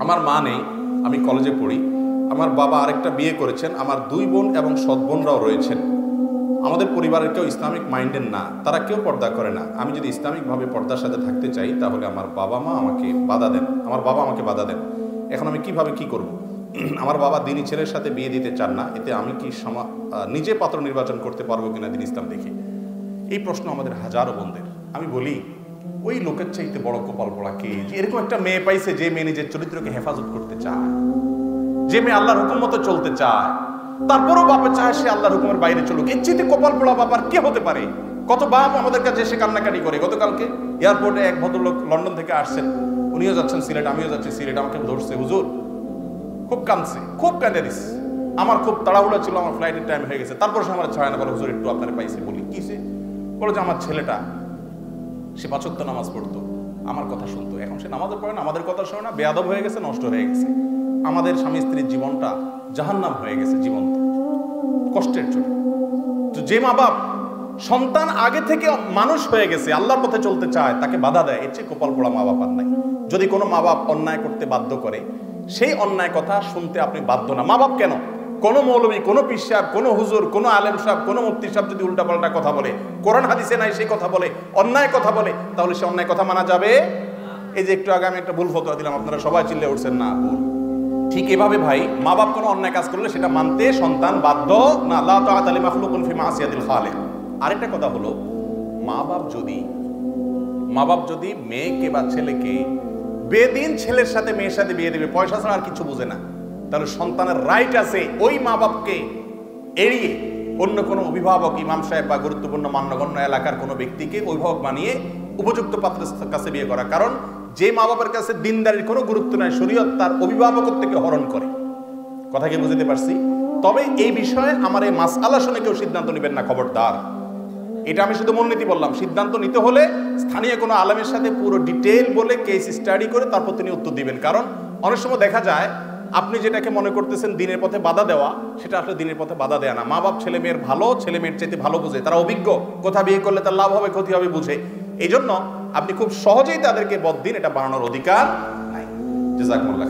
আমার মা নেই, আমি কলেজে পড়ি। আমার বাবা আরেকটা বিয়ে করেছেন, আমার 2 বোন এবং সৎ বোনরাও রয়েছেন। আমাদের পরিবারের কেউ ইসলামিক মাইন্ডের না, তারা কেউ পর্দা করে না। আমি যদি ইসলামিকভাবে পর্দার সাথে থাকতে চাই তাহলে আমার বাবা আমাকে বাধা দেন। এখন আমি কিভাবে কি করব? আমার বাবা দিনী ছেলের সাথে বিয়ে দিতে চান না, এতে আমি কি নিজে পাত্র নির্বাচন করতে পারবো কিনা দিন ইসলাম দেখে? এই প্রশ্ন আমাদের হাজারো বোনদের। আমি বলি, ওই লোকের চাইতে বড় কপাল পোড়া কে, যে এরকম একটা মেয়ে পাইছে যে মেয়ে নিজের চরিত্রকে হেফাজত করতে চায়, যে মেয়ে আল্লাহর হুকুম মতো চলতে চায়, তারপরও বাপে চায় সে আল্লাহর হুকুমের বাইরে চলুক। এর চাইতে কপাল পোড়া বাবার কে হতে পারে? কত বাপ আমাদের কাছে এসে কান্নাকাটি করে। গতকালকে এয়ারপোর্টে এক ভদ্রলোক লন্ডন থেকে আসছেন, উনিও যাচ্ছেন সিলেট, আমিও যাচ্ছি সিলেট। আমাকে ধরছে, হুজুর খুব কাঁদছে, খুব কাঁদে দিস। আমার খুব তাড়াহুড়া ছিল, আমার ফ্লাইটের টাইম হয়ে গেছে। তারপর সে আমার ছয় না বলে, হুজুর একটু আপনার পাইছে। বলি কিসে? বলো যে আমার ছেলেটা, সে 5 ওয়াক্ত নামাজ পড়তো, আমার কথা শুনতো, এখন সে নামাজও পড়ে না, আমাদের কথা শোনে না, বেয়াদব হয়ে গেছে, নষ্ট হয়ে গেছে। আমাদের স্বামী স্ত্রীর জীবনটা জাহান্নাম হয়ে গেছে, জীবন্ত কষ্টের জন্য। তো যে মা বাপ সন্তান আগে থেকে মানুষ হয়ে গেছে, আল্লাহর পথে চলতে চায়, তাকে বাধা দেয়, এর চেয়ে কপাল পোড়া মা বাপ আর নাই। যদি কোনো মা বাপ অন্যায় করতে বাধ্য করে, সেই অন্যায় কথা শুনতে আপনি বাধ্য না। মা বাপ কেন, কোনো মৌলবী, কোনো পীর সাহেব, কোনো হুজুর, কোনো আলেম সাহেব, কোনো মুফতি সাহেব যদি উল্টাপাল্টা কথা বলে, কোরআন হাদিসে নাই সেই কথা বলে, অন্যায় কথা বলে, তাহলে সে অন্যায় কথা মানা যাবে? এই যে একটু আগে আমি একটা ভুল ফতোয়া দিলাম, আপনারা সবাই চিল্লে উঠছেন না, ভুল। ঠিক এভাবে ভাই, মা বাপ কোনো অন্যায় কাজ করলে সেটা মানতে সন্তান বাধ্য না। লা তাআতা লিমাখলুকিন ফি মাসিয়াতিল খালিক। আরেকটা কথা হলো, মা বাপ যদি মেয়েকে বা ছেলেকে বেদিন ছেলের সাথে মেয়ের সাথে বিয়ে দেবে, পয়সা ছাড়া আর কিছু বুঝে না, তাহলে সন্তানের রাইট আছে ওই মা বাপকে এড়িয়ে অন্য কোনো অভিভাবক, ইমাম সাহেব বা গুরুত্বপূর্ণ মান্যগণ্য এলাকার কোনো ব্যক্তিকে অভিভাবক বানিয়ে উপযুক্ত পাত্রের কাছে বিয়ে করা। কারণ যে মা বাবার কাছে দিনদারির কোনো গুরুত্ব নাই, শরীয়ত তার অভিভাবকত্ব থেকে হরণ করে। কথা কি বুঝতে পারছি? তবে এই বিষয়ে আমার এই মাসআলা শুনে কেউ সিদ্ধান্ত নেবেন না, খবরদার। এটা আমি শুধু মূলনীতি বললাম। সিদ্ধান্ত নিতে হলে স্থানীয় কোনো আলেমের সাথে পুরো ডিটেইল বলে কেস স্টাডি করে তারপর তিনি উত্তর দিবেন। কারণ অনেক সময় দেখা যায় আপনি যেটাকে মনে করতেছেন দিনের পথে বাধা দেওয়া, সেটা আসলে দিনের পথে বাধা দেয়া না। মা বাপ ছেলে মেয়ের ভালো, ছেলে মেয়ের চাইতে ভালো বুঝে, তারা অভিজ্ঞ, কোথা বিয়ে করলে তার লাভ হবে ক্ষতি হবে বুঝে। এই জন্য আপনি খুব সহজেই তাদেরকে বদ দিন, এটা বানানোর অধিকার নাই। জাযাকুমুল্লাহ।